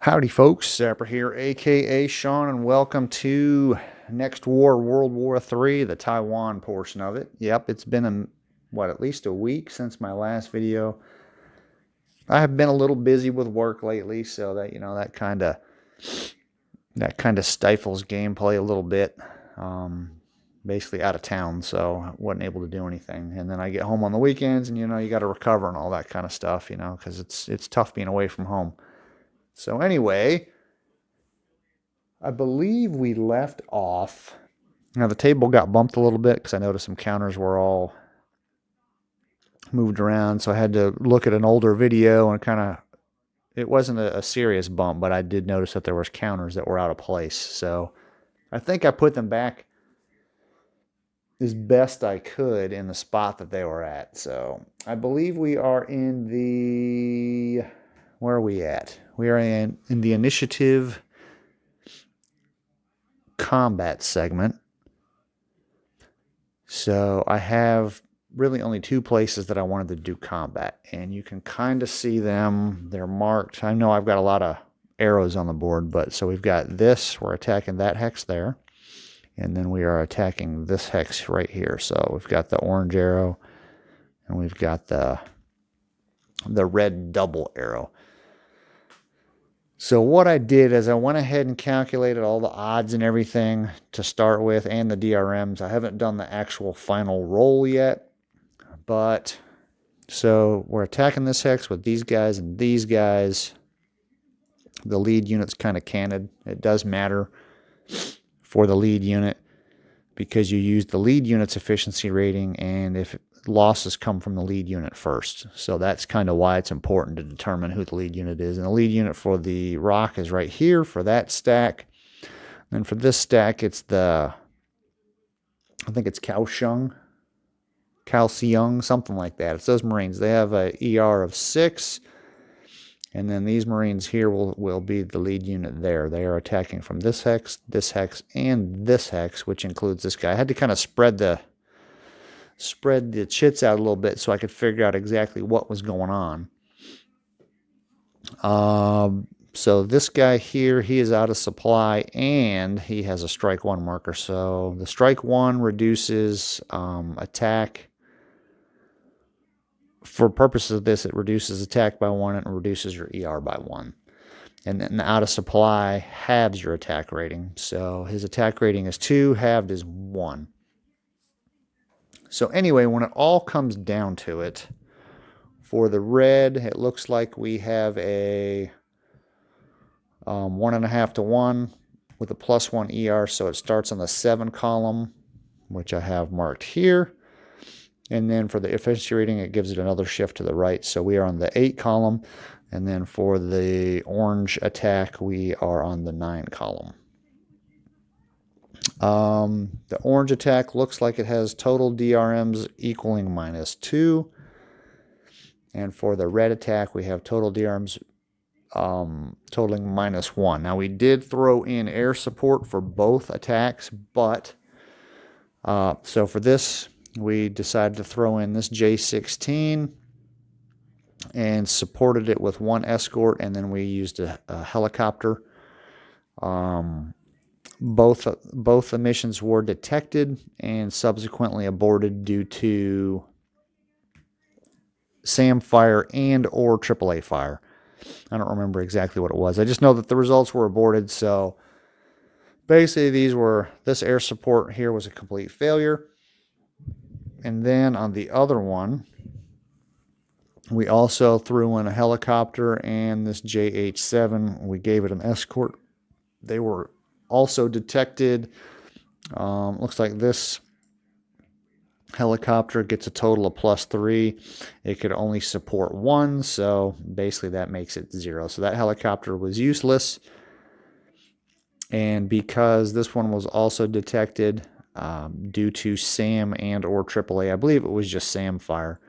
Howdy folks, Zapper here, aka Sean, and welcome to Next War, World War III, the Taiwan portion of it. Yep, it's been, at least a week since my last video. I have been a little busy with work lately, so that, that kind of stifles gameplay a little bit. Basically out of town, so I wasn't able to do anything. And then I get home on the weekends, and, you got to recover and all that kind of stuff, because it's tough being away from home. So anyway, I believe we left off. Now the table got bumped a little bit because I noticed some counters were all moved around. So I had to look at an older video and it wasn't a serious bump, but I did notice that there was counters that were out of place. So I think I put them back as best I could in the spot that they were at. So I believe we are in the, where are we at? We are in the initiative combat segment. So I have really only two places that I wanted to do combat, and you can kind of see them. They're marked. I know I've got a lot of arrows on the board, but so we've got this, we're attacking that hex there, and then we are attacking this hex right here. So we've got the orange arrow, and we've got the red double arrow. So what I did is I went ahead and calculated all the odds and everything to start with, and the DRMs. I haven't done the actual final roll yet, but so we're attacking this hex with these guys and these guys. The lead unit's kind of canted. It does matter for the lead unit because you use the lead unit's efficiency rating, and if losses come from the lead unit first. So that's kind of why it's important to determine who the lead unit is. And the lead unit for the rock is right here for that stack. And for this stack, it's I think it's Kaohsiung, something like that. It's those Marines. They have a ER of 6. And then these Marines here will be the lead unit there. They are attacking from this hex, and this hex, which includes this guy. I had to kind of spread the chits out a little bit so I could figure out exactly what was going on. So this guy here, he is out of supply, and he has a strike 1 marker. So the strike 1 reduces attack. For purposes of this, it reduces attack by 1 and reduces your ER by 1. And then the out of supply halves your attack rating. So his attack rating is 2, halved is 1. So anyway, when it all comes down to it, for the red, it looks like we have a 1.5 to 1 with a +1 ER. So it starts on the 7 column, which I have marked here. And then for the efficiency rating, it gives it another shift to the right. So we are on the 8 column. And then for the orange attack, we are on the 9 column. The orange attack looks like it has total DRMs equaling -2. And for the red attack, we have total DRMs totaling -1. Now, we did throw in air support for both attacks, but so for this, we decided to throw in this J-16 and supported it with 1 escort, and then we used a helicopter. Both the missions were detected and subsequently aborted due to SAM fire and or AAA fire. I don't remember exactly what it was. I just know that the results were aborted. So basically this air support here was a complete failure. And then on the other one, we also threw in a helicopter and this JH-7. We gave it an escort. They were also detected. Looks like this helicopter gets a total of +3. It could only support 1, so basically that makes it 0. So that helicopter was useless. And because this one was also detected due to SAM and or AAA, I believe it was just SAM fire,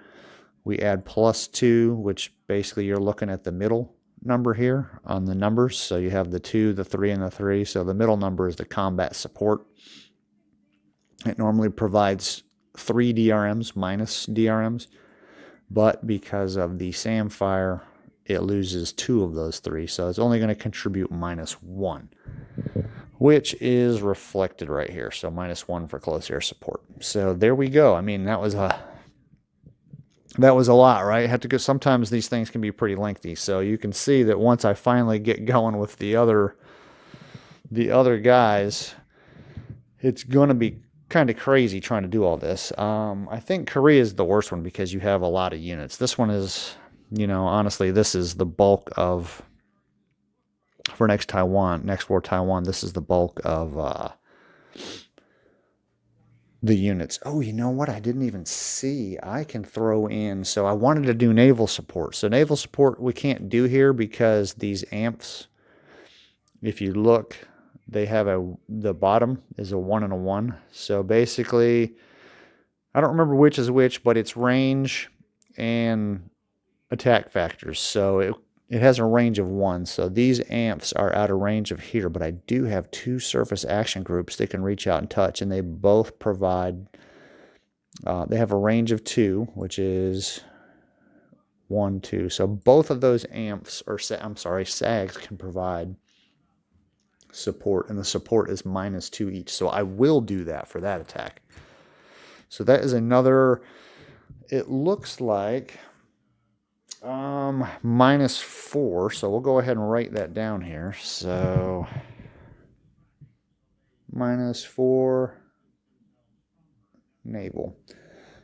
we add +2, which basically you're looking at the middle number here on the numbers. So you have the 2, the 3, and the 3. So the middle number is the combat support. It normally provides 3 DRMs minus DRMs, but because of the SAM fire, it loses 2 of those 3. So it's only going to contribute -1, which is reflected right here. So -1 for close air support. So there we go. I mean, that was a lot, right? Had to go. Sometimes these things can be pretty lengthy. So you can see that once I finally get going with the other guys, it's going to be kind of crazy trying to do all this. I think Korea is the worst one because you have a lot of units. This one is, honestly, this is the bulk of, for next war Taiwan, this is the bulk of the units. Oh, you know what? I didn't even see. I can throw in, so I wanted to do naval support. So naval support we can't do here because these amps, if you look, they have the bottom is a 1 and a 1. So basically, I don't remember which is which, but it's range and attack factors. So it has a range of 1. So these amps are out of range of here, but I do have 2 surface action groups that can reach out and touch, and they both provide, they have a range of 2, which is 1, 2. So both of those amps, or I'm sorry, SAGs can provide support, and the support is -2 each. So I will do that for that attack. So that is another, it looks like -4. So we'll go ahead and write that down here. So -4 naval.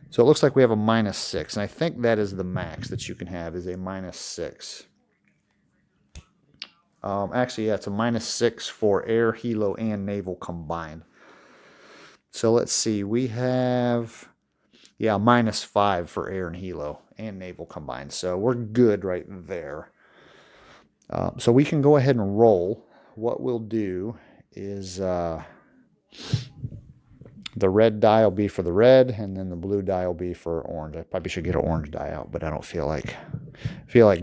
So it looks like we have a -6, and I think that is the max that you can have, is a -6. Actually, yeah, it's a -6 for air, helo, and naval combined. So let's see, we have, yeah, -5 for air and helo and naval combined. So we're good right there. So we can go ahead and roll. What we'll do is the red die will be for the red, and then the blue die will be for orange. I probably should get an orange die out, but I don't feel like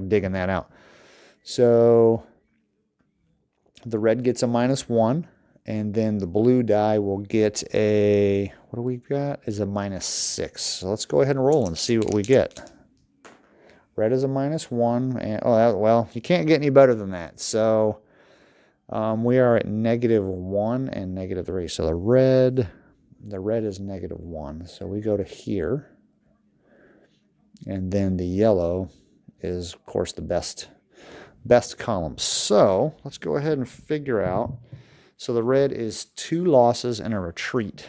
digging that out. So the red gets a -1, and then the blue die will get a, what do we got? Is a -6. So let's go ahead and roll and see what we get. Red is a -1, and well, you can't get any better than that. So we are at -1 and -3. So the red is -1. So we go to here, and then the yellow is, of course, the best column. So let's go ahead and figure out. So the red is 2 losses and a retreat.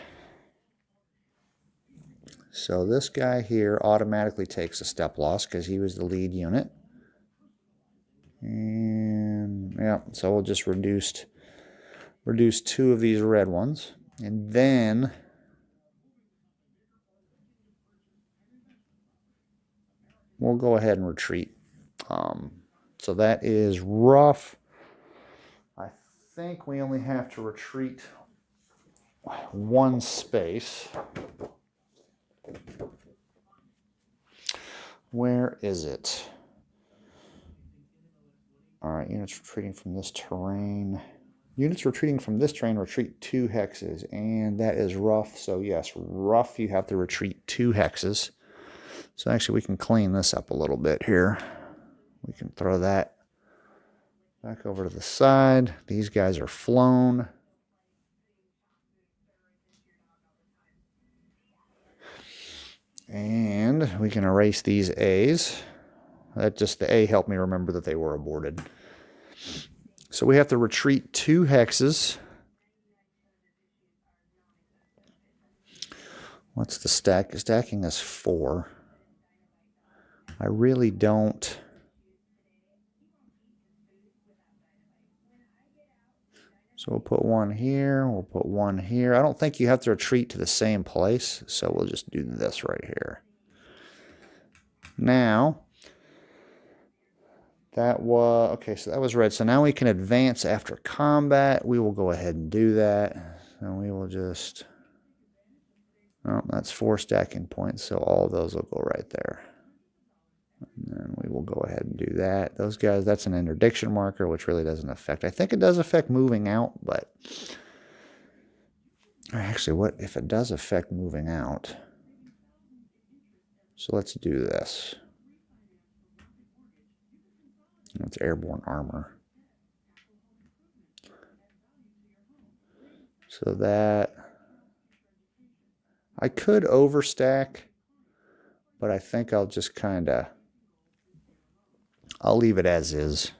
So this guy here automatically takes a step loss because he was the lead unit. And yeah, so we'll just reduce 2 of these red ones. And then we'll go ahead and retreat. So that is rough. I think we only have to retreat 1 space. Where is it? All right, units retreating from this terrain. Units retreating from this terrain retreat 2 hexes, and that is rough. So yes, rough, you have to retreat 2 hexes. So actually we can clean this up a little bit here. We can throw that back over to the side. These guys are flown. And we can erase these A's. The A helped me remember that they were aborted. So we have to retreat 2 hexes. What's the stack? Stacking is 4. I really don't. So we'll put 1 here. We'll put 1 here. I don't think you have to retreat to the same place. So we'll just do this right here. Now, that was, okay, so that was red. So now we can advance after combat. We will go ahead and do that. And we will just, oh, that's 4 stacking points. So all those will go right there. And then we will go ahead and do that. Those guys, that's an interdiction marker, which really doesn't affect. I think it does affect moving out, but actually, what if it does affect moving out? So let's do this. That's airborne armor. So that I could overstack, but I think I'll just kind of, I'll leave it as is.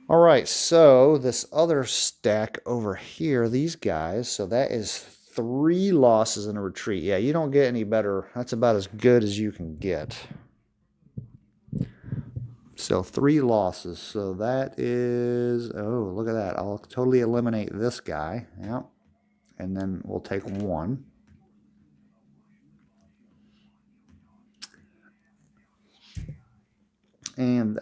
All right, so this other stack over here, these guys, so that is 3 losses in a retreat. Yeah, you don't get any better. That's about as good as you can get. So 3 losses. So that is, oh, look at that. I'll totally eliminate this guy. Yeah. And then we'll take 1. And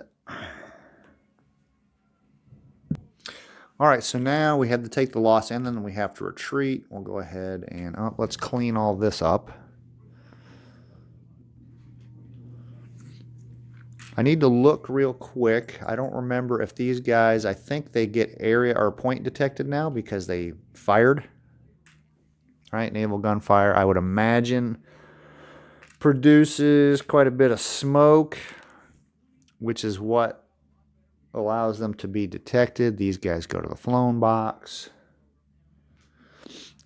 all right, so now we have to take the loss and then we have to retreat. We'll go ahead and let's clean all this up. I need to look real quick. I don't remember if these guys, I think they get area or point detected now because they fired. All right, naval gunfire, I would imagine, produces quite a bit of smoke, which is what allows them to be detected. These guys go to the flown box.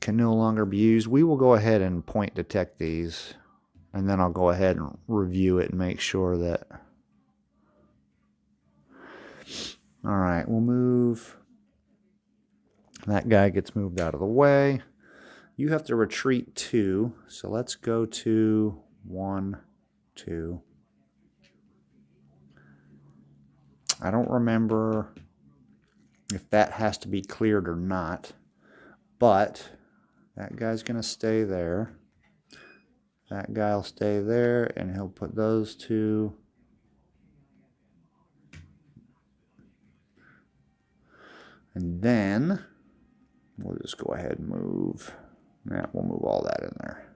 Can no longer be used. We will go ahead and point detect these, and then I'll go ahead and review it and make sure that. All right, we'll move. That guy gets moved out of the way. You have to retreat 2, so let's go to 1, 2. I don't remember if that has to be cleared or not, but that guy's going to stay there. That guy will stay there, and he'll put those 2. And then we'll just go ahead and move. Yeah, we'll move all that in there.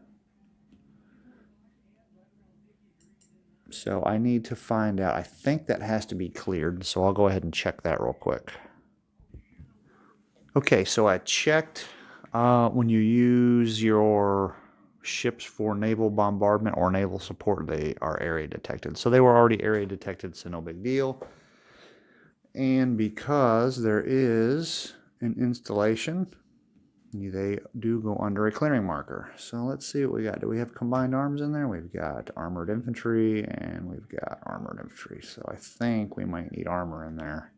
So I need to find out. I think that has to be cleared, so I'll go ahead and check that real quick. Okay, so I checked when you use your ships for naval bombardment or naval support, they are area detected. So they were already area detected, so no big deal. And because there is an installation, they do go under a clearing marker. So let's see what we got. Do we have combined arms in there? We've got armored infantry and we've got armored infantry. So I think we might need armor in there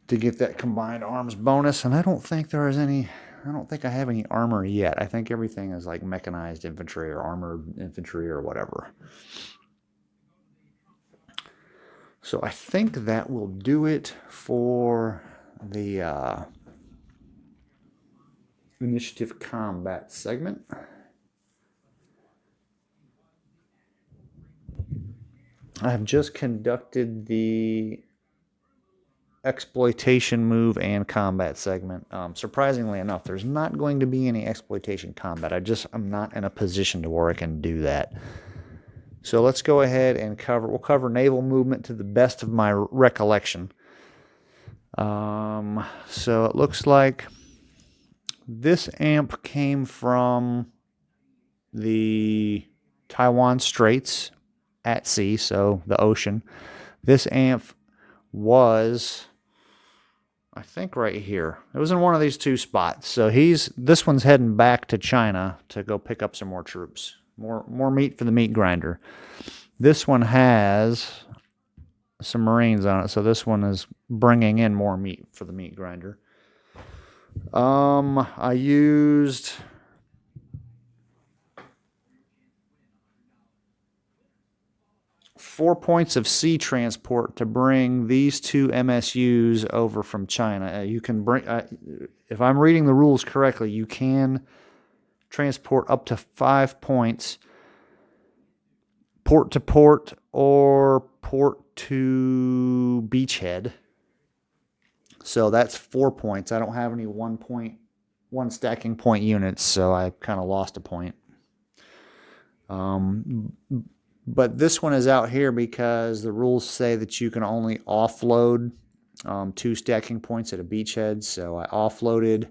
to get that combined arms bonus. And I don't think there is any, I don't think I have any armor yet. I think everything is like mechanized infantry or armored infantry or whatever. So I think that will do it for the initiative combat segment. I have just conducted the exploitation move and combat segment. Surprisingly enough, there's not going to be any exploitation combat. I'm not in a position to where I can do that. So let's go ahead and we'll cover naval movement to the best of my recollection. So it looks like this amp came from the Taiwan Straits at sea, so the ocean. This amp was, I think, right here. It was in one of these 2 spots. So this one's heading back to China to go pick up some more troops. More meat for the meat grinder. This one has some Marines on it, so this one is bringing in more meat for the meat grinder. I used 4 points of sea transport to bring these 2 MSUs over from China. You can bring, if I'm reading the rules correctly, you can transport up to 5 points, port to port or port to beachhead. So that's 4 points. I don't have any 1 stacking point units, so I kind of lost a point. But this one is out here because the rules say that you can only offload 2 stacking points at a beachhead. So I offloaded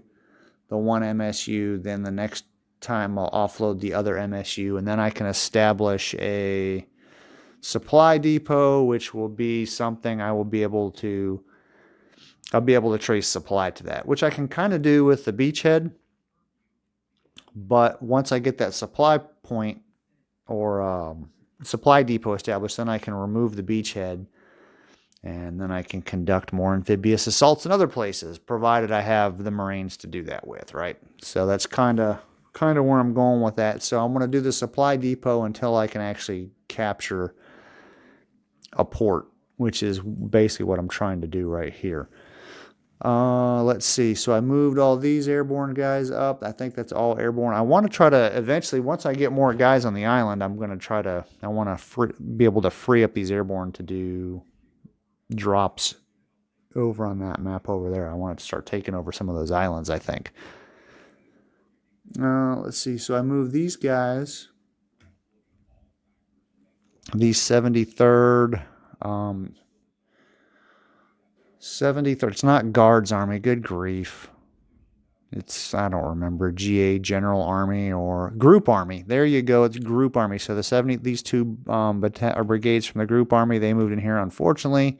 the 1 MSU, then the next time I'll offload the other MSU, and then I can establish a supply depot, which will be something I'll be able to trace supply to that, which I can kind of do with the beachhead. But once I get that supply point or supply depot established, then I can remove the beachhead, and then I can conduct more amphibious assaults in other places, provided I have the Marines to do that with, right? So that's kind of where I'm going with that. So I'm going to do the supply depot until I can actually capture a port, which is basically what I'm trying to do right here. Let's see. So I moved all these airborne guys up. I think that's all airborne. I want to try to eventually, once I get more guys on the island, I'm going to try to, I want to be able to free up these airborne to do drops over on that map over there. I want to start taking over some of those islands, I think. Let's see. So I moved these guys, these 73rd, 73rd. It's not Guards Army. Good grief. It's, I don't remember, GA General Army or Group Army. There you go. It's Group Army. So these two brigades from the Group Army, they moved in here. Unfortunately,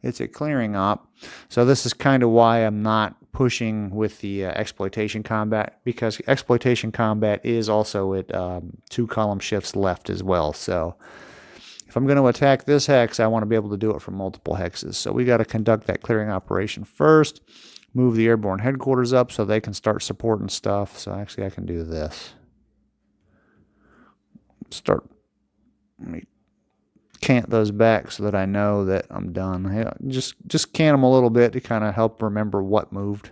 it's a clearing op. So this is kind of why I'm not pushing with the exploitation combat, because exploitation combat is also at 2 column shifts left as well. So if I'm going to attack this hex, I want to be able to do it from multiple hexes. So we got to conduct that clearing operation first. Move the airborne headquarters up so they can start supporting stuff. So actually I can do this. Let me cant those back so that I know that I'm done. Just cant them a little bit to kind of help remember what moved.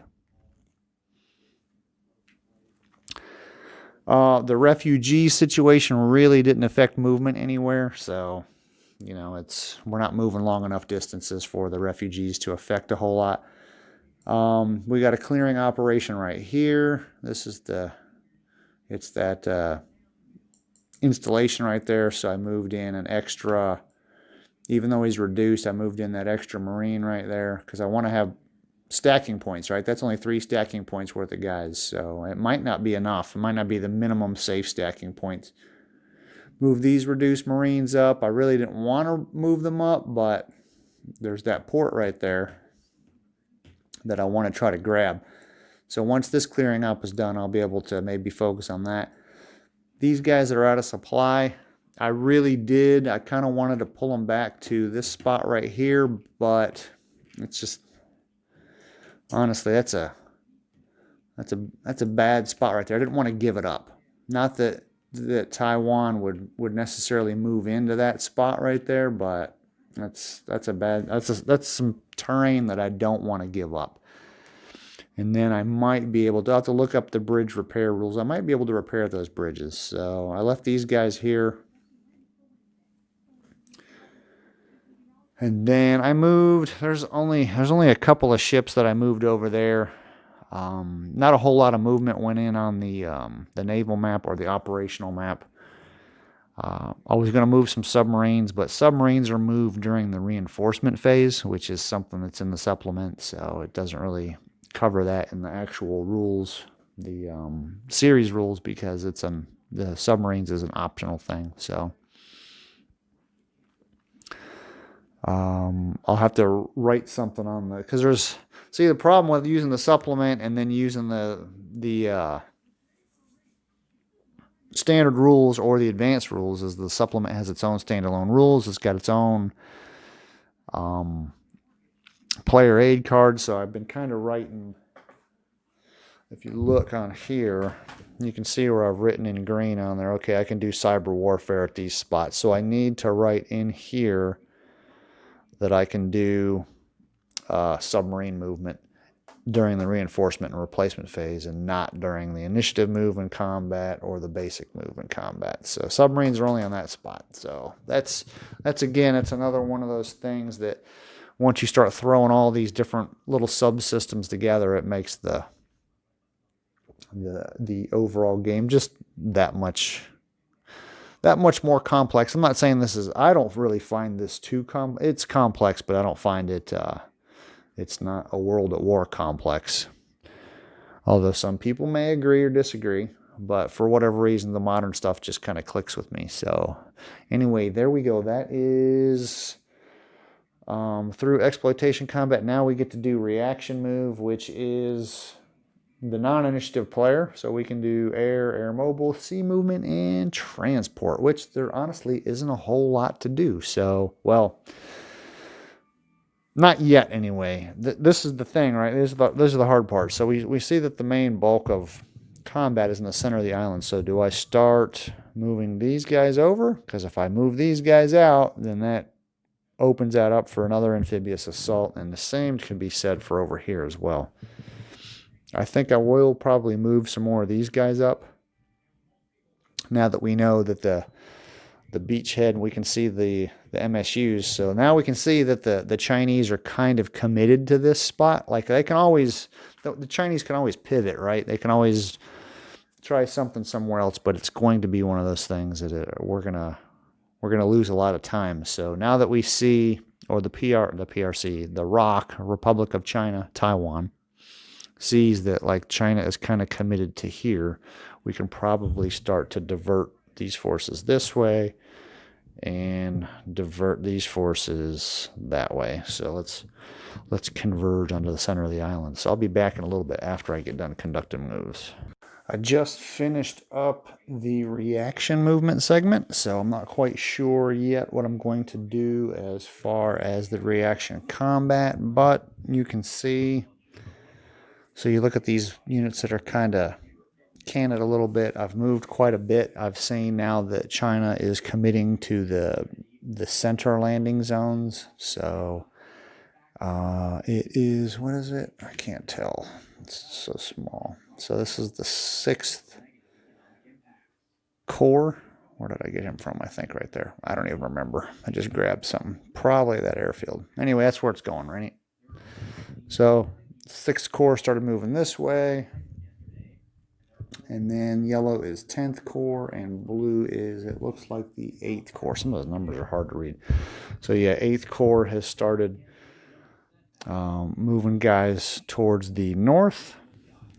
The refugee situation really didn't affect movement anywhere. So, you know, we're not moving long enough distances for the refugees to affect a whole lot. We got a clearing operation right here. This is it's that installation right there. So I moved in an extra, even though he's reduced, I moved in that extra Marine right there because I want to have stacking points, right? That's only 3 stacking points worth of guys. So it might not be enough. It might not be the minimum safe stacking points. Move these reduced Marines up. I really didn't want to move them up, but there's that port right there that I want to try to grab. So once this clearing up is done, I'll be able to maybe focus on that. These guys that are out of supply, I kind of wanted to pull them back to this spot right here, but it's just, honestly, that's a bad spot right there. I didn't want to give it up. Not that Taiwan would necessarily move into that spot right there, but that's some terrain that I don't want to give up. And then I might be able to, I'll have to look up the bridge repair rules. I might be able to repair those bridges. So I left these guys here. And then I moved, there's only a couple of ships that I moved over there. Not a whole lot of movement went in on the naval map or the operational map. I was going to move some submarines, but submarines are moved during the reinforcement phase, which is something that's in the supplement, so it doesn't really cover that in the actual rules, the series rules, because the submarines is an optional thing. So I'll have to write something on the, because the problem with using the supplement and then using the standard rules or the advanced rules is the supplement has its own standalone rules. It's got its own player aid card. So I've been kind of writing, if you look on here, you can see where I've written in green on there, okay, I can do cyber warfare at these spots. So I need to write in here that I can do submarine movement during the reinforcement and replacement phase and not during the initiative move in combat or the basic move in combat. So submarines are only on that spot. So that's another one of those things that once you start throwing all these different little subsystems together, it makes the overall game just that much more complex. I'm not saying I don't really find this too it's complex, but I don't find it it's not a World at War complex. Although some people may agree or disagree. but for whatever reason, the modern stuff just kind of clicks with me. So anyway, there we go. That is through exploitation combat. Now we get to do reaction move, which is the non-initiative player. So we can do air, air mobile, sea movement, and transport, which there honestly isn't a whole lot to do. So, well, not yet anyway. This is the thing, right? This is the hard part. So we see that the main bulk of combat is in the center of the island. So do I start moving these guys over? Because if I move these guys out, then that opens that up for another amphibious assault. And the same can be said for over here as well. I think I will probably move some more of these guys up. Now that we know that the beachhead, we can see the MSUs. So now we can see that the Chinese are kind of committed to this spot. Like they can always, the Chinese can always pivot, right? They can always try something somewhere else, but it's going to be one of those things that we're gonna lose a lot of time. So now that we see, or the PRC, the ROC, Republic of China, Taiwan, sees that like China is kind of committed to here, we can probably start to divert these forces this way and divert these forces that way. So let's converge onto the center of the island. So I'll be back in a little bit after I get done conducting moves. I just finished up the reaction movement segment, so I'm not quite sure yet what I'm going to do as far as the reaction combat, but you can see. So you look at these units that are kind of canted a little bit. I've moved quite a bit. I've seen now that China is committing to the center landing zones. So it is, what is it? I can't tell. It's so small. So this is the 6th Corps. Where did I get him from? I think right there. I don't even remember. I just grabbed something. Probably that airfield. Anyway, that's where it's going, right? So 6th Corps started moving this way. And then yellow is 10th Corps, and blue is, it looks like the 8th Corps. Some of those numbers are hard to read. So yeah, 8th Corps has started moving guys towards the north.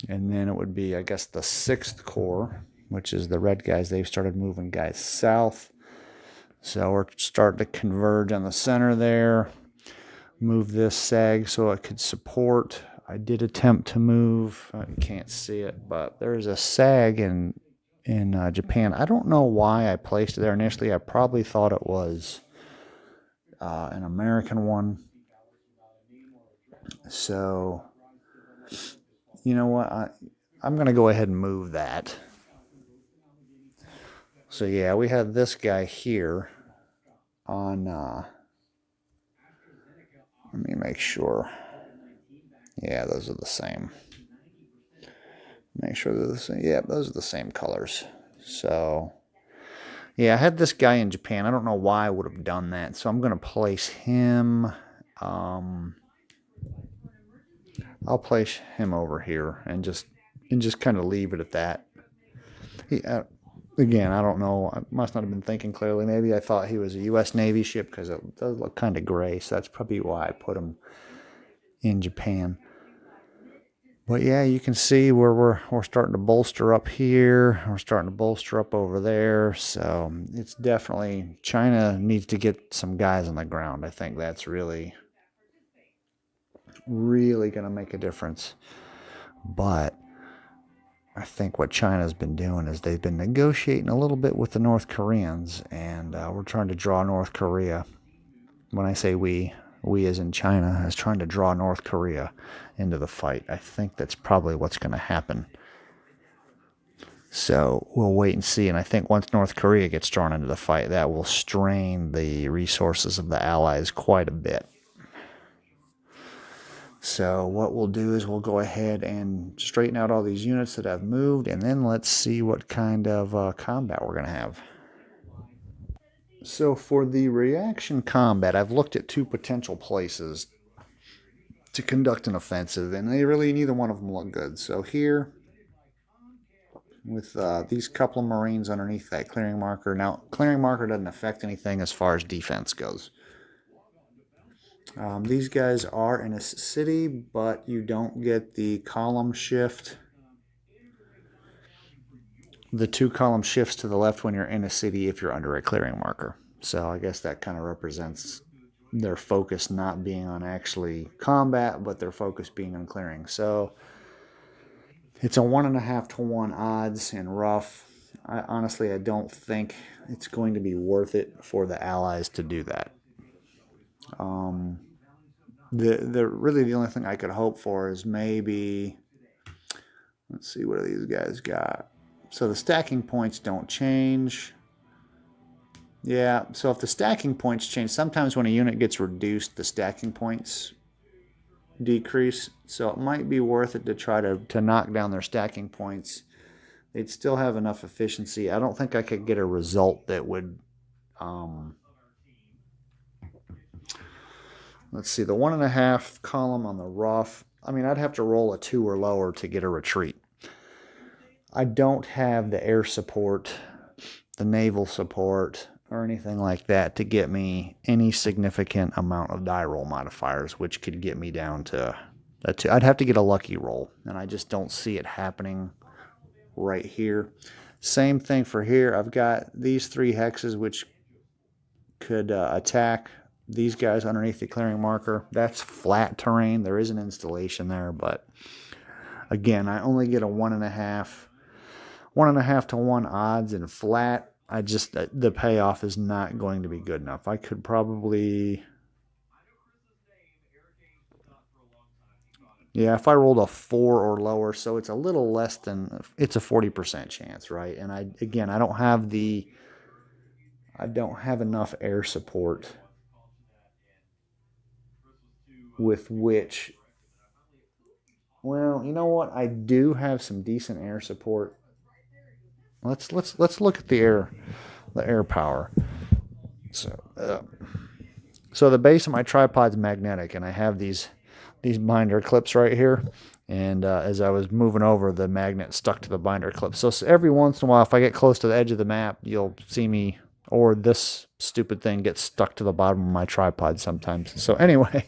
And then it would be, I guess, the 6th Corps, which is the red guys. They've started moving guys south. So we're starting to converge on the center there. Move this sag so it could support. I did attempt to move. You can't see it, but there's a sag in Japan. I don't know why I placed it there initially. I probably thought it was an American one. So, you know what? I'm going to go ahead and move that. So yeah, we have this guy here on, let me make sure. Yeah, those are the same. Make sure they're the same. Yeah, those are the same colors. So, yeah, I had this guy in Japan. I don't know why I would have done that. So I'm going to place him. I'll place him over here and just kind of leave it at that. Again, I don't know. I must not have been thinking clearly. Maybe I thought he was a U.S. Navy ship because it does look kind of gray. So that's probably why I put him in Japan. But yeah, you can see where we're starting to bolster up here. We're starting to bolster up over there. So it's definitely, China needs to get some guys on the ground. I think that's really going to make a difference. But I think what China's been doing is they've been negotiating a little bit with the North Koreans, and we're trying to draw North Korea. When I say we as in China, is trying to draw North Korea into the fight. I think that's probably what's going to happen. So we'll wait and see. And I think once North Korea gets drawn into the fight, that will strain the resources of the Allies quite a bit. So what we'll do is we'll go ahead and straighten out all these units that have moved, and then let's see what kind of combat we're going to have. So for the reaction combat, I've looked at 2 potential places to conduct an offensive, and neither one of them look good. So here, with these couple of Marines underneath that clearing marker. Now, clearing marker doesn't affect anything as far as defense goes. These guys are in a city, but you don't get the column shift the 2-column shifts to the left when you're in a city if you're under a clearing marker. So I guess that kind of represents their focus not being on actually combat, but their focus being on clearing. So it's a 1.5 to 1 odds in rough. Honestly, I don't think it's going to be worth it for the Allies to do that. Really the only thing I could hope for is maybe, let's see, what do these guys got? So the stacking points don't change. Yeah, so if the stacking points change, sometimes when a unit gets reduced, the stacking points decrease. So it might be worth it to try to knock down their stacking points. They'd still have enough efficiency. I don't think I could get a result that would... let's see, the 1.5 column on the rough. I mean, I'd have to roll a 2 or lower to get a retreat. I don't have the air support, the naval support, or anything like that to get me any significant amount of die roll modifiers, which could get me down to a 2. I'd have to get a lucky roll, and I just don't see it happening right here. Same thing for here. I've got these 3 hexes, which could attack these guys underneath the clearing marker. That's flat terrain. There is an installation there, but again, I only get a 1.5 to 1 odds in flat. The payoff is not going to be good enough. I could probably... yeah, if I rolled a 4 or lower, so it's a little less than... it's a 40% chance, right? And I don't have enough air support with which... well, you know what? I do have some decent air support. Let's look at the air power. So the base of my tripod's magnetic, and I have these binder clips right here. And as I was moving over, the magnet stuck to the binder clip. So every once in a while, if I get close to the edge of the map, you'll see me, or this stupid thing gets stuck to the bottom of my tripod sometimes. So anyway,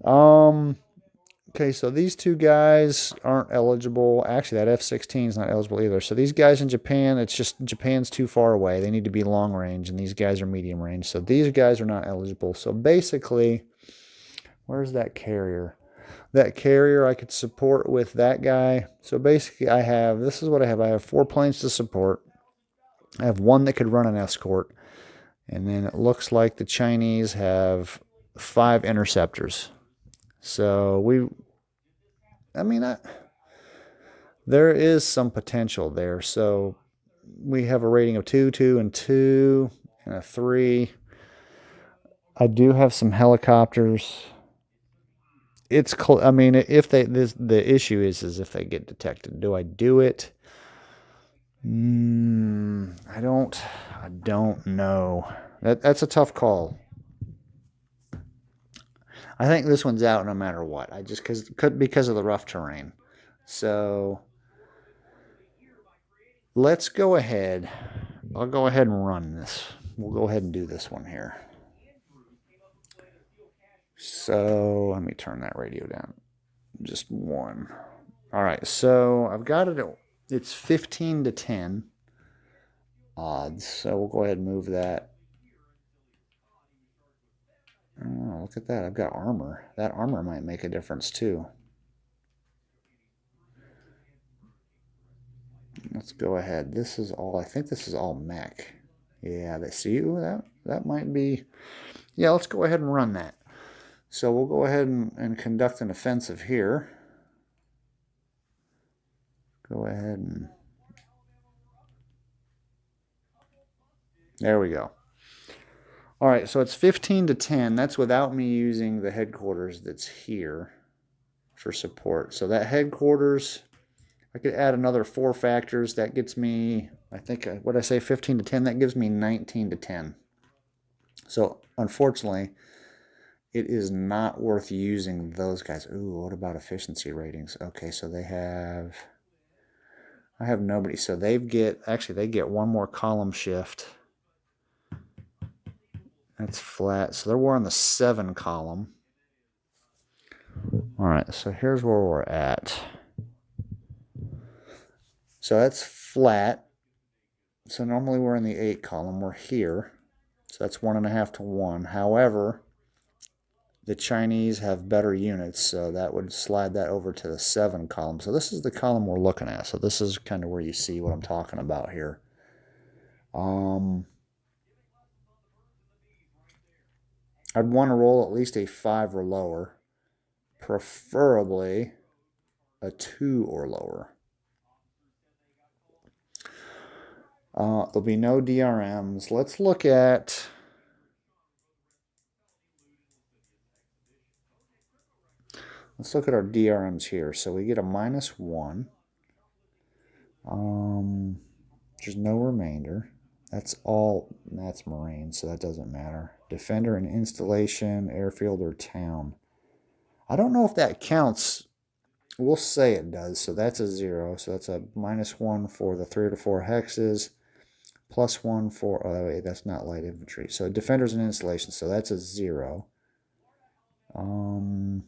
okay, so these 2 guys aren't eligible. Actually, that F-16 is not eligible either. So these guys in Japan, it's just Japan's too far away. They need to be long range, and these guys are medium range. So these guys are not eligible. So basically, where's that carrier? That carrier I could support with that guy. So basically, this is what I have. I have 4 planes to support. I have 1 that could run an escort. And then it looks like the Chinese have 5 interceptors. So there is some potential there. So we have a rating of 2, 2, and 2, and a 3. I do have some helicopters. It's I mean, if the issue is if they get detected, do I do it? I don't know. That's a tough call. I think this one's out no matter what. Because of the rough terrain. So let's go ahead. I'll go ahead and run this. We'll go ahead and do this one here. So let me turn that radio down. Just 1. All right. So I've got it. It's 15 to 10 odds. So we'll go ahead and move that. Oh, look at that. I've got armor. That armor might make a difference too. Let's go ahead. I think this is all mech. Yeah, that might be... yeah, let's go ahead and run that. So we'll go ahead and conduct an offensive here. Go ahead and... there we go. All right, so it's 15 to 10. That's without me using the headquarters that's here for support. So that headquarters, I could add another 4 factors. That gets me, I think, what I say, 15 to 10? That gives me 19 to 10. So unfortunately, it is not worth using those guys. Ooh, what about efficiency ratings? Okay, so I have nobody. So they get 1 more column shift. That's flat. So we're on the 7 column. All right, so here's where we're at. So that's flat. So normally we're in the 8 column. We're here. So that's 1.5 to 1. However, the Chinese have better units, so that would slide that over to the 7 column. So this is the column we're looking at. So this is kind of where you see what I'm talking about here. I'd want to roll at least a 5 or lower, preferably a 2 or lower. There'll be no DRMs. Let's look at... Let's look at our DRMs here. So we get a -1. There's no remainder. That's all, that's Marine, so that doesn't matter. Defender and installation, airfield, or town. I don't know if that counts. We'll say it does, so that's a 0. So that's a -1 for the 3 to 4 hexes. +1 for, oh wait, that's not light infantry. So defenders and installation, so that's a 0. All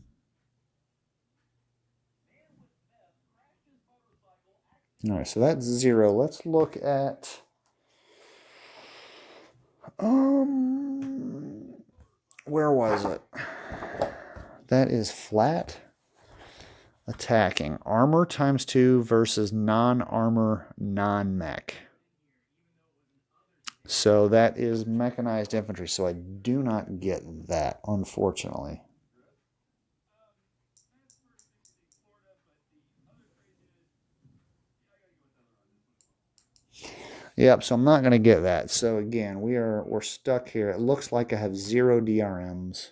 right, so that's 0. Let's look at where was it? That is flat attacking. Armor ×2 versus non-armor, non-mech. So that is mechanized infantry. So I do not get that, unfortunately. Yep, so I'm not going to get that. So again, we're stuck here. It looks like I have 0 DRMs.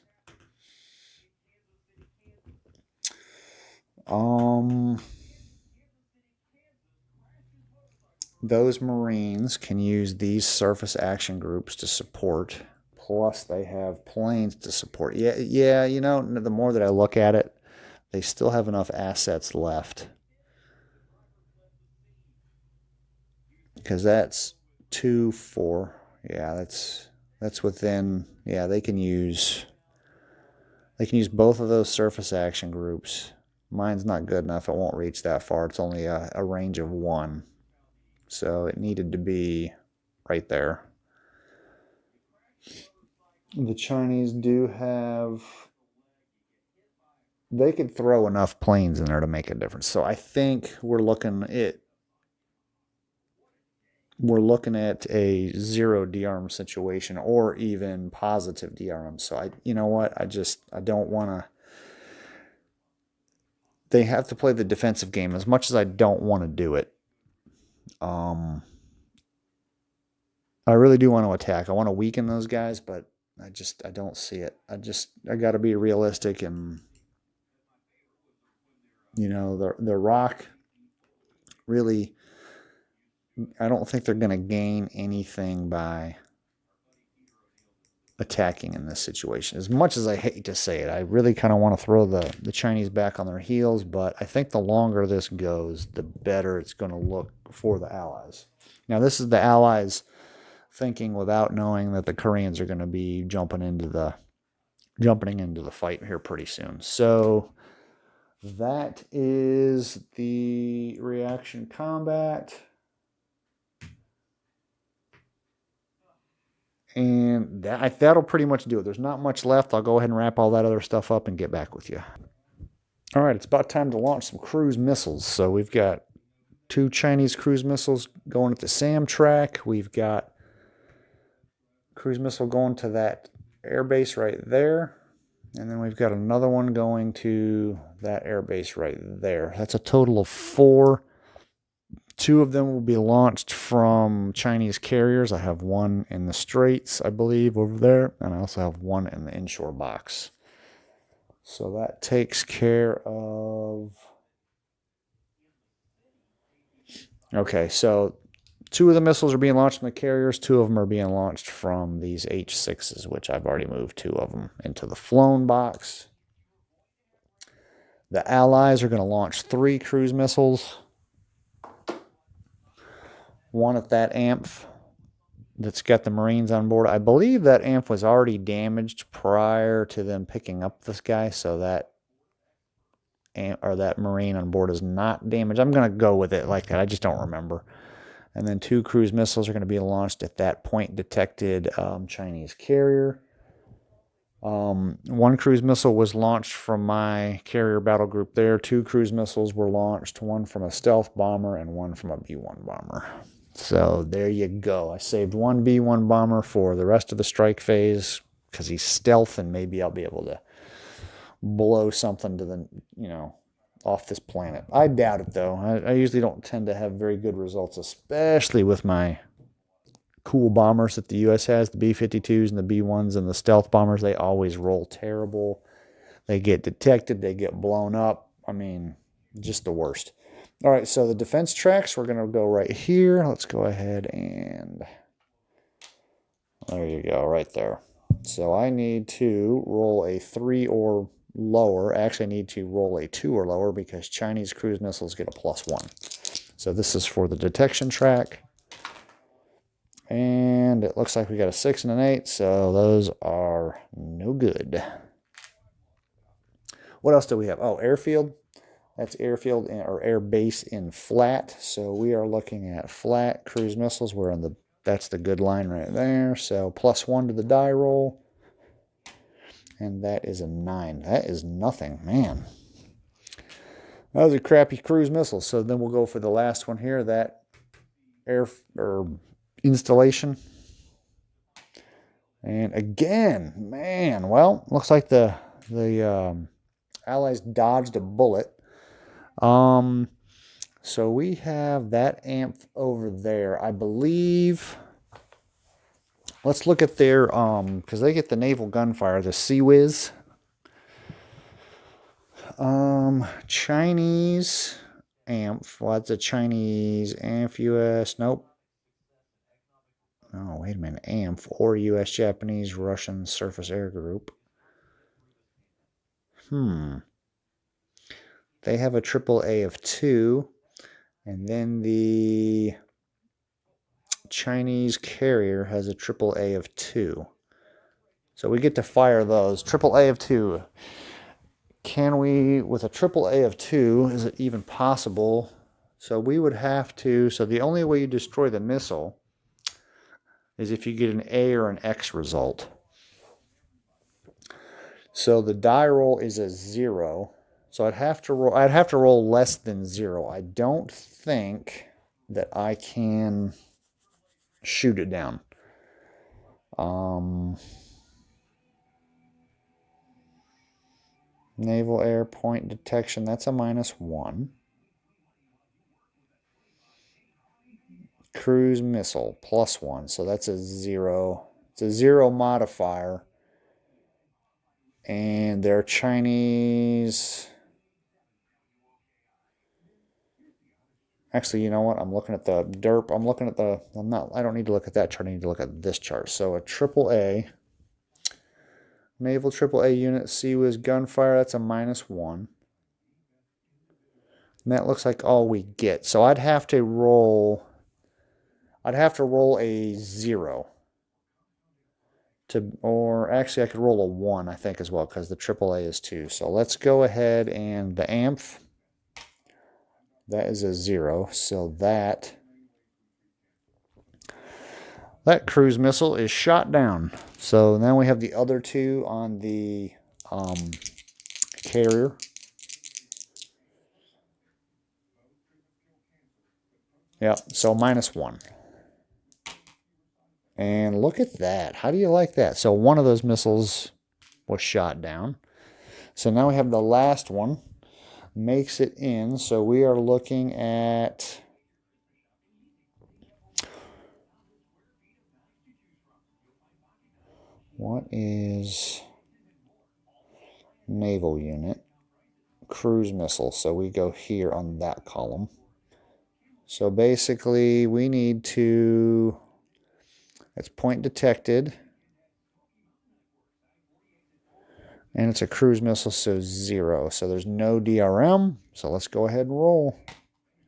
Those Marines can use these surface action groups to support. Plus, they have planes to support. Yeah, you know, the more that I look at it, they still have enough assets left. Because that's 2, 4. Yeah, that's within. Yeah, they can use both of those surface action groups. Mine's not good enough. It won't reach that far. It's only a range of 1. So it needed to be right there. The Chinese do have... They could throw enough planes in there to make a difference. So I think we're looking at a 0 DRM situation or even positive DRM. So you know what? I don't want to... They have to play the defensive game as much as I don't want to do it. I really do want to attack. I want to weaken those guys, but I don't see it. I got to be realistic, and you know, the Rock really, I don't think they're going to gain anything by attacking in this situation. As much as I hate to say it, I really kind of want to throw the Chinese back on their heels, but I think the longer this goes, the better it's going to look for the Allies. Now, this is the Allies thinking without knowing that the Koreans are going to be jumping into the fight here pretty soon. So that is the reaction combat. And that'll pretty much do it. There's not much left. I'll go ahead and wrap all that other stuff up and get back with you. All right, it's about time to launch some cruise missiles. So we've got 2 Chinese cruise missiles going at the SAM track. We've got cruise missile going to that airbase right there. And then we've got another one going to that airbase right there. That's a total of 4. 2 of them will be launched from Chinese carriers. I have one in the Straits, I believe, over there. And I also have one in the inshore box. So that takes care of... Okay, so 2 of the missiles are being launched from the carriers. 2 of them are being launched from these H6s, which I've already moved 2 of them into the flown box. The Allies are going to launch 3 cruise missiles. One at that AMF that's got the Marines on board. I believe that AMF was already damaged prior to them picking up this guy, so that or that Marine on board is not damaged. I'm going to go with it like that. I just don't remember. And then 2 cruise missiles are going to be launched at that point detected Chinese carrier. 1 cruise missile was launched from my carrier battle group there. 2 cruise missiles were launched, 1 from a stealth bomber and 1 from a B-1 bomber. So there you go. I saved 1 B-1 bomber for the rest of the strike phase because he's stealth, and maybe I'll be able to blow something to the, off this planet. I doubt it, though. I usually don't tend to have very good results, especially with my cool bombers that the U.S. has, the B-52s and the B-1s and the stealth bombers. They always roll terrible. They get detected. They get blown up. I mean, just the worst. All right, so the defense tracks, we're going to go right here. Let's go ahead and there you go, right there. So I need to roll a 3 or lower. Actually, I need to roll a 2 or lower because Chinese cruise missiles get a +1. So this is for the detection track. And it looks like we got a 6 and an 8, so those are no good. What else do we have? Oh, airfield. That's airfield or air base in flat. So we are looking at flat cruise missiles. We're on the, that's the good line right there. So +1 to the die roll. And that is a 9. That is nothing, man. Those are crappy cruise missiles. So then we'll go for the last one here, that air or installation. And again, man, well, looks like the Allies dodged a bullet. So we have that amp over there. I believe, let's look at their, because they get the naval gunfire, the CWIS. Chinese amp, well, that's a Chinese AMP US, nope. Oh, wait a minute, AMP or US, Japanese, Russian Surface Air Group. They have a AAA of 2, and then the Chinese carrier has a AAA of 2. So we get to fire those. AAA of 2. Can we, with a AAA of 2, is it even possible? So we would have to, so the only way you destroy the missile is if you get an A or an X result. So the die roll is a 0. So I'd have to roll less than 0. I don't think that I can shoot it down. Naval air point detection, that's a -1. Cruise missile, +1, so that's a 0. It's a 0 modifier. And they're Chinese. Actually, you know what? I'm looking at the derp. I'm looking at the, I don't need to look at that chart. I need to look at this chart. So a AAA, naval AAA unit, CWIS gunfire, that's a -1. And that looks like all we get. So I'd have to roll a 0. Or actually I could roll a 1, I think, as well, because the AAA is 2. So let's go ahead, and the AMF, that is a 0. So that cruise missile is shot down. So now we have the other 2 on the carrier. Yeah, so -1. And look at that. How do you like that? So one of those missiles was shot down. So now we have the last one. Makes it in. So we are looking at what is naval unit? Cruise missile. So we go here on that column. So basically we need to, it's point detected. And it's a cruise missile, so 0. So there's no DRM. So let's go ahead and roll.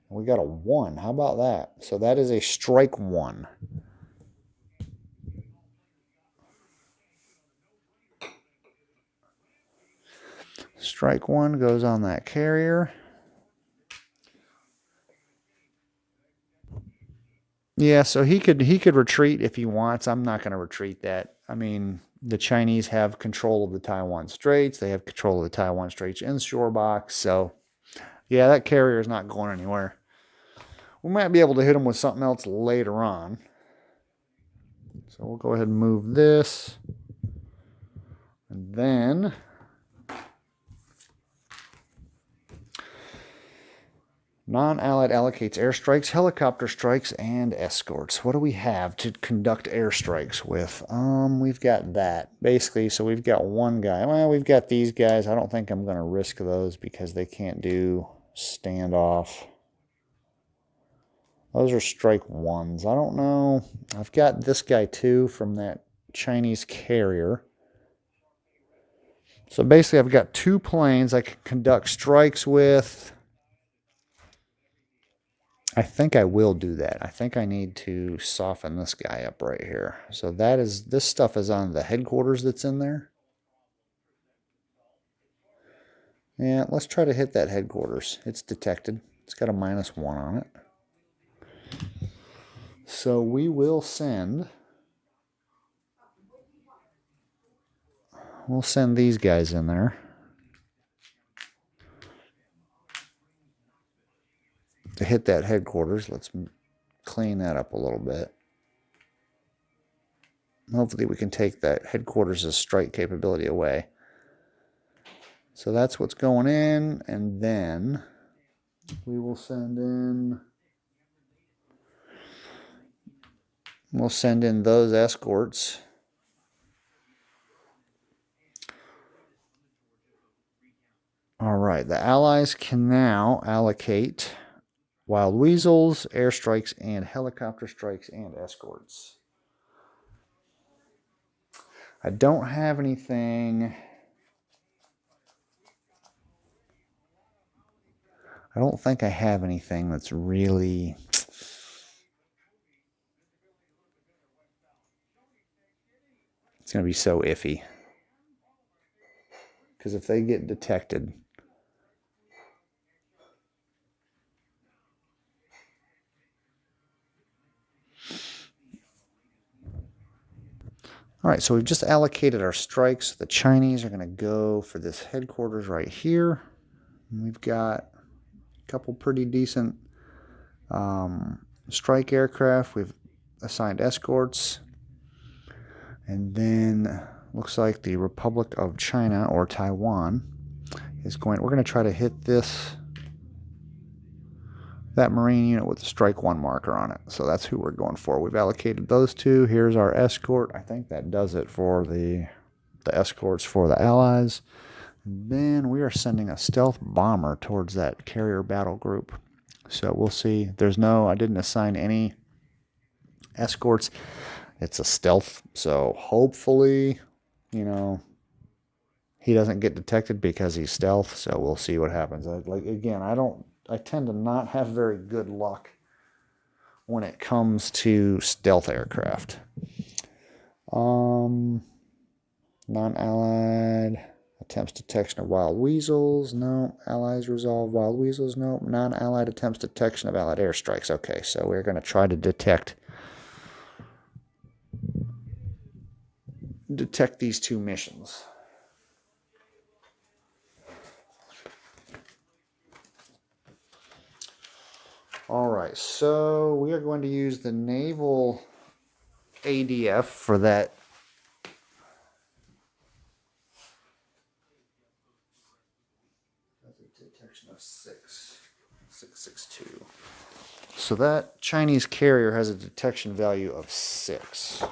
We got a 1. How about that? So that is a strike 1. Strike one goes on that carrier. Yeah, so he could retreat if he wants. I'm not going to retreat that. I mean, the Chinese have control of the Taiwan Straits. They have control of the Taiwan Straits inshore box. So, yeah, that carrier is not going anywhere. We might be able to hit him with something else later on. So we'll go ahead and move this. And then non-allied allocates airstrikes, helicopter strikes, and escorts. What do we have to conduct airstrikes with? We've got that. Basically, so we've got one guy. Well, we've got these guys. I don't think I'm going to risk those because they can't do standoff. Those are strike ones. I don't know. I've got this guy too from that Chinese carrier. So basically, I've got two planes I can conduct strikes with. I think I will do that. I think I need to soften this guy up right here. So this stuff is on the headquarters that's in there. Yeah, let's try to hit that headquarters. It's detected. It's got a -1 on it. So we will send... We'll send these guys in there. To hit that headquarters. Let's clean that up a little bit. Hopefully we can take that headquarters' strike capability away. So that's what's going in, and then we will send in... We'll send in those escorts. All right, the Allies can now allocate wild weasels, airstrikes, and helicopter strikes and escorts. I don't have anything. I don't think I have anything that's really... It's going to be so iffy. Because if they get detected... All right, so we've just allocated our strikes. The Chinese are going to go for this headquarters right here. And we've got a couple pretty decent strike aircraft. We've assigned escorts. And then looks like the Republic of China or Taiwan is going... We're going to try to hit that Marine unit with the strike one marker on it. So that's who we're going for. We've allocated those two. Here's our escort. I think that does it for the escorts for the Allies. And then we are sending a stealth bomber towards that carrier battle group. So we'll see. I didn't assign any escorts. It's a stealth. So hopefully, he doesn't get detected because he's stealth. So we'll see what happens. I tend to not have very good luck when it comes to stealth aircraft. Non-allied attempts detection of wild weasels. No. Allies resolve wild weasels. No. Non-allied attempts detection of allied airstrikes. Okay, so we're going to try to detect these two missions. All right, so we are going to use the naval ADF for that. Detection of 662. So that Chinese carrier has a detection value of 6.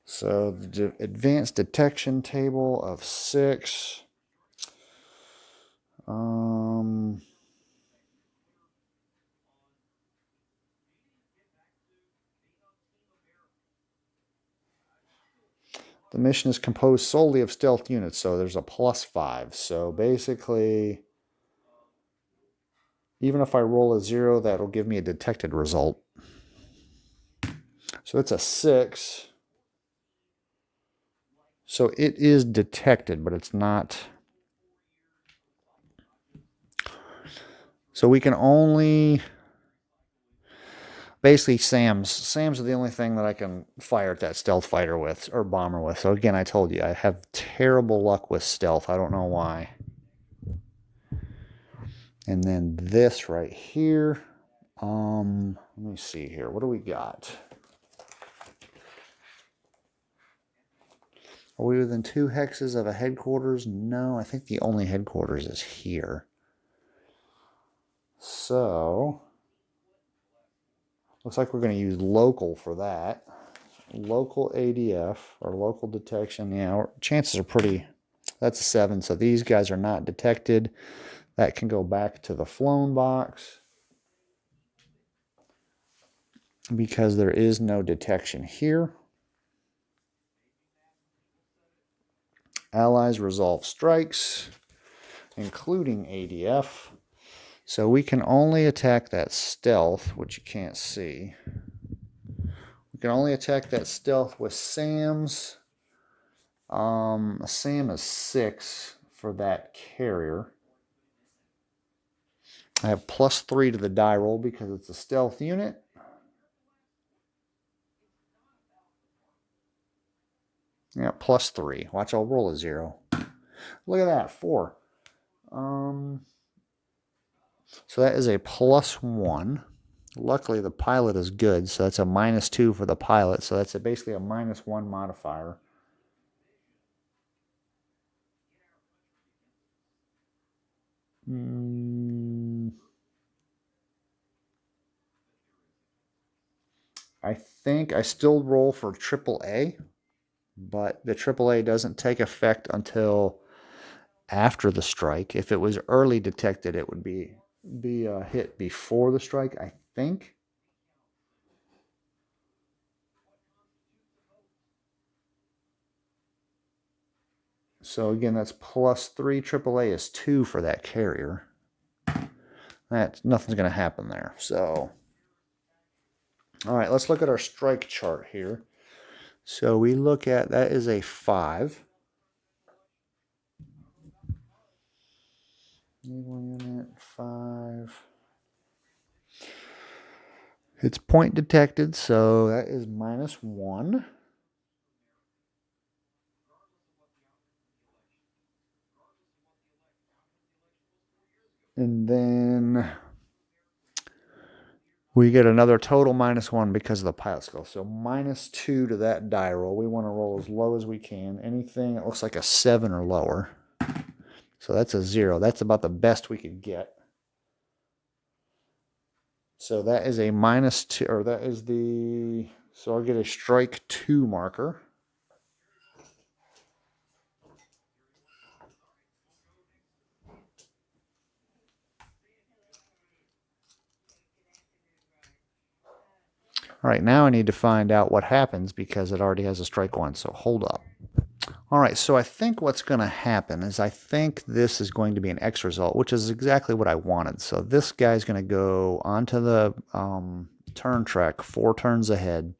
So the advanced detection table of 6. The mission is composed solely of stealth units, so there's a +5. So basically, even if I roll a 0, that'll give me a detected result. So it's a 6. So it is detected, but it's not So we can only... Basically, SAMs are the only thing that I can fire at that stealth fighter with, or bomber with. So again, I told you, I have terrible luck with stealth. I don't know why. And then this right here. Let me see here. What do we got? Are we within 2 hexes of a headquarters? No, I think the only headquarters is here. So, looks like we're going to use local for that. Local ADF, or local detection. Yeah, chances are pretty... That's a 7, so these guys are not detected. That can go back to the flown box, because there is no detection here. Allies resolve strikes, including ADF. So we can only attack that stealth, which you can't see. We can only attack that stealth with SAMs. A SAM is 6 for that carrier. I have +3 to the die roll because it's a stealth unit. Yeah, +3. Watch, I'll roll a 0. Look at that, 4. So that is a +1. Luckily, the pilot is good, so that's a -2 for the pilot. So that's basically a -1 modifier. I think I still roll for AAA, but the AAA doesn't take effect until after the strike. If it was early detected, it would be hit before the strike, I think. So again, that's +3. AAA is 2 for that carrier. Nothing's going to happen there. So, all right, let's look at our strike chart here. So we look at, that is a 5. Naval unit 5. It's point detected, so that is -1. And then we get another total -1 because of the pilot skill. So -2 to that die roll. We want to roll as low as we can. Anything that looks like a 7 or lower. So that's a 0. That's about the best we could get. So that is a -2, or that is the... So I'll get a strike 2 marker. All right, now I need to find out what happens because it already has a strike 1, so hold up. All right, so I think what's going to happen is I think this is going to be an X result, which is exactly what I wanted. So this guy's going to go onto the turn track 4 turns ahead.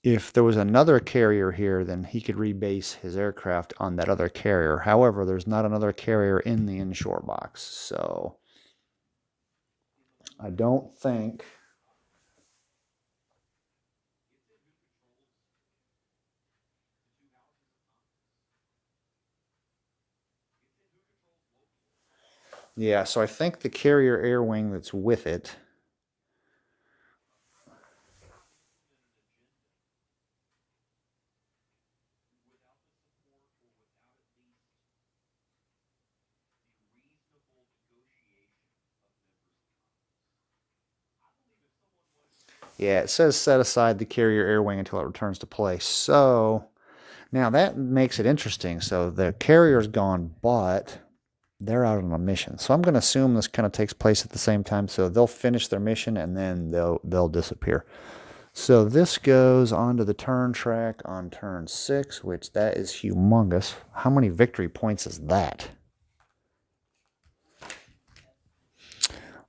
If there was another carrier here, then he could rebase his aircraft on that other carrier. However, there's not another carrier in the inshore box, so I don't think... Yeah, so I think the carrier air wing that's with it... Yeah, it says set aside the carrier air wing until it returns to play. So now that makes it interesting. So the carrier's gone, but they're out on a mission. So I'm going to assume this kind of takes place at the same time. So they'll finish their mission and then they'll disappear. So this goes onto the turn track on turn 6, which that is humongous. How many victory points is that?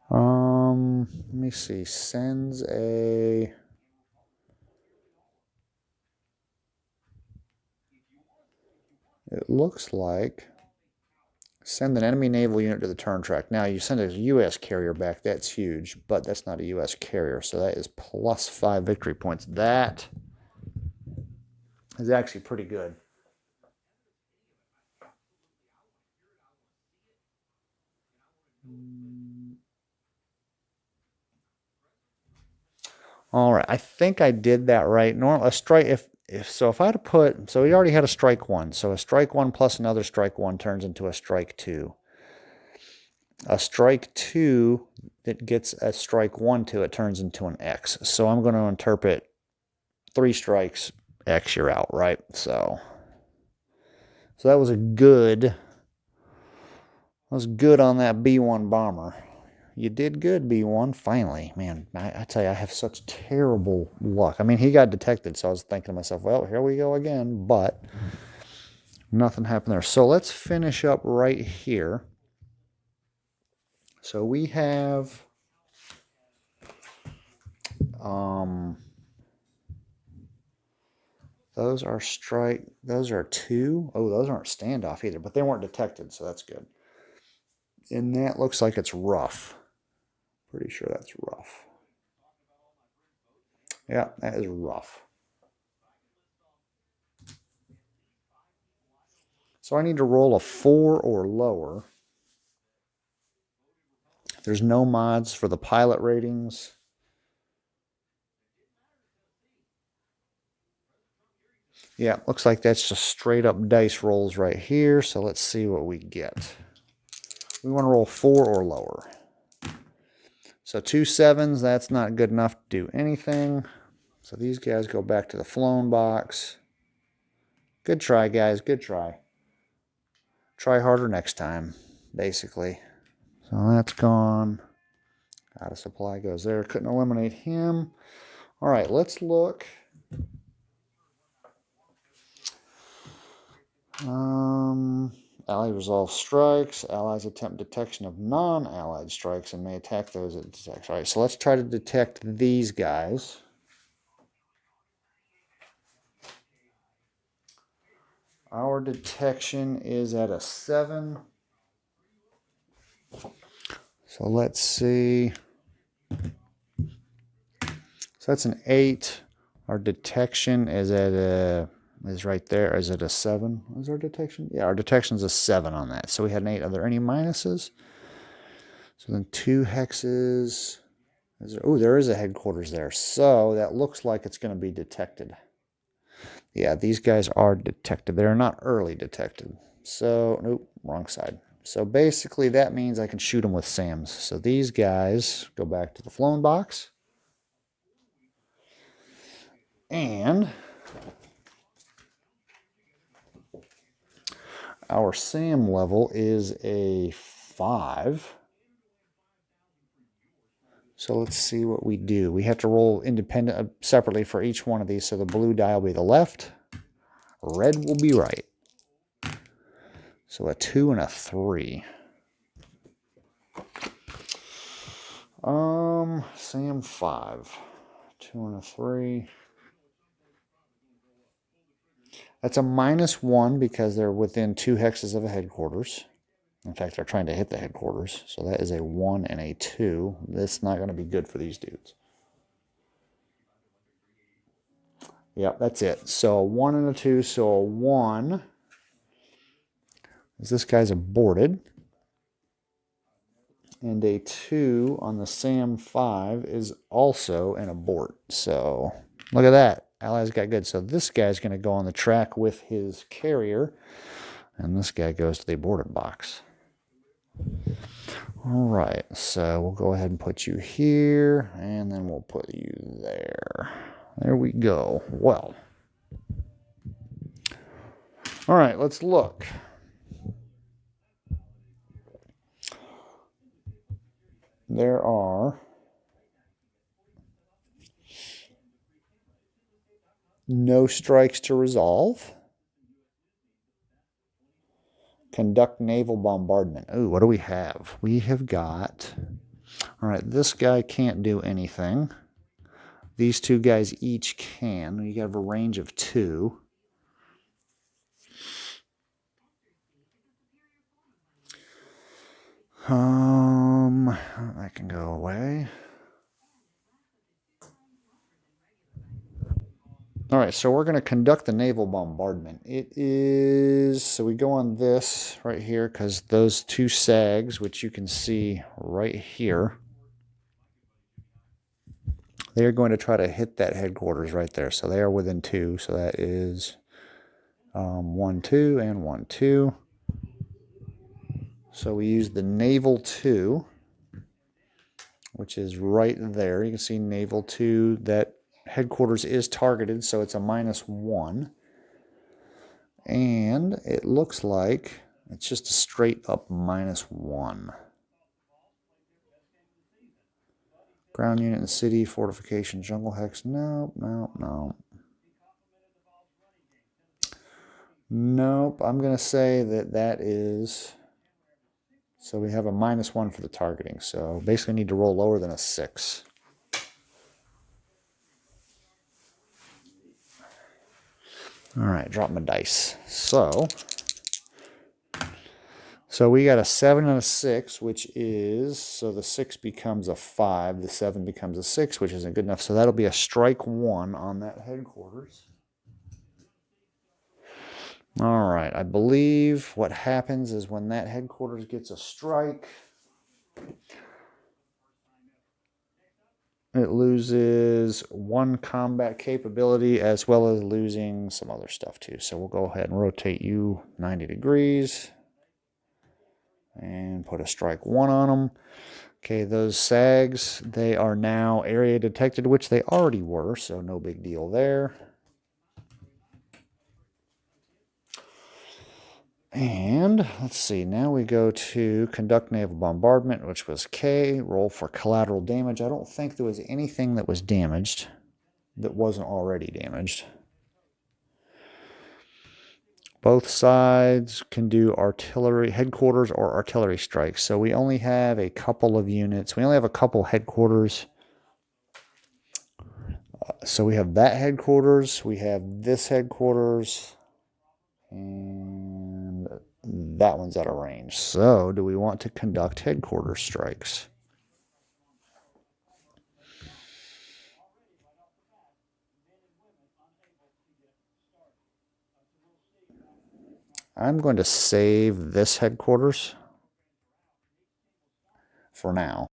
Let me see. Sends a... It looks like Send an enemy naval unit to the turn track. Now, you send a U.S. carrier back. That's huge, but that's not a U.S. carrier, so that is +5 victory points. That is actually pretty good. All right, I think I did that right. Normal a strike if I had to put, so we already had a strike 1, so a strike 1 plus another strike 1 turns into a strike 2. A strike 2 that gets a strike 1 to it turns into an X. So I'm going to interpret 3 strikes, X, you're out, right? So that was good on that B-1 bomber. You did good, B-1, finally. Man, I tell you, I have such terrible luck. I mean, he got detected, so I was thinking to myself, well, here we go again, but nothing happened there. So let's finish up right here. So we have those are 2. Oh, those aren't standoff either, but they weren't detected, so that's good. And that looks like it's rough. Pretty sure that's rough. Yeah, that is rough. So I need to roll a 4 or lower. There's no mods for the pilot ratings. Yeah, looks like that's just straight up dice rolls right here. So let's see what we get. We want to roll 4 or lower. So 2 7s, that's not good enough to do anything. So these guys go back to the flown box. Good try, guys. Good try. Try harder next time, basically. So that's gone. Out of supply goes there. Couldn't eliminate him. All right, let's look. Allied resolve strikes. Allies attempt detection of non-allied strikes and may attack those it detects. All right, so let's try to detect these guys. Our detection is at a 7. So let's see. So that's an 8. Our detection is at is right there. Is it a 7? Is our detection? Yeah, our detection is a 7 on that. So we had an 8. Are there any minuses? So then 2 hexes. Oh, there is a headquarters there. So that looks like it's going to be detected. Yeah, these guys are detected. They're not early detected. So, nope, wrong side. So basically that means I can shoot them with SAMs. So these guys go back to the flown box. And our SAM level is a 5. So let's see what we do. We have to roll independent separately for each one of these. So the blue die will be the left. Red will be right. So a 2 and a 3. SAM 5. 2 and a 3. That's a -1 because they're within 2 hexes of a headquarters. In fact, they're trying to hit the headquarters. So that is a 1 and a 2. That's not going to be good for these dudes. Yep, that's it. So a 1 and a 2. So a 1 is this guy's aborted. And a 2 on the SAM 5 is also an abort. So look at that. Allies got good. So this guy's going to go on the track with his carrier. And this guy goes to the aborted box. All right. So we'll go ahead and put you here. And then we'll put you there. There we go. Well. All right. Let's look. There are no strikes to resolve. Conduct naval bombardment. Oh, what do we have? We have got... All right, this guy can't do anything. These 2 guys each can. You have a range of 2. That can go away. All right, so we're going to conduct the naval bombardment. It is, so we go on this right here because those two sags, which you can see right here, they are going to try to hit that headquarters right there. So they are within 2. So that is 1, 2, and 1, 2. So we use the naval 2, which is right there. You can see naval 2. That headquarters is targeted, so it's a -1. And it looks like it's just a straight up -1. Ground unit in the city, fortification, jungle hex. Nope, nope, nope. Nope, I'm going to say that that is... So we have a -1 for the targeting. So basically need to roll lower than a 6. All right, drop my dice. So we got a 7 and a 6, which is, so the 6 becomes a 5, the 7 becomes a 6, which isn't good enough. So that'll be a strike 1 on that headquarters. All right, I believe what happens is when that headquarters gets a strike, it loses 1 combat capability as well as losing some other stuff too. So we'll go ahead and rotate you 90 degrees and put a strike 1 on them. Okay, those sags, they are now area detected, which they already were, so no big deal there. And let's see, now we go to conduct naval bombardment, which was K, roll for collateral damage. I don't think there was anything that was damaged that wasn't already damaged. Both sides can do artillery, headquarters or artillery strikes. So we only have a couple of units. We only have a couple headquarters. So we have that headquarters, we have this headquarters, and that one's out of range. So do we want to conduct headquarters strikes? I'm going to save this headquarters for now.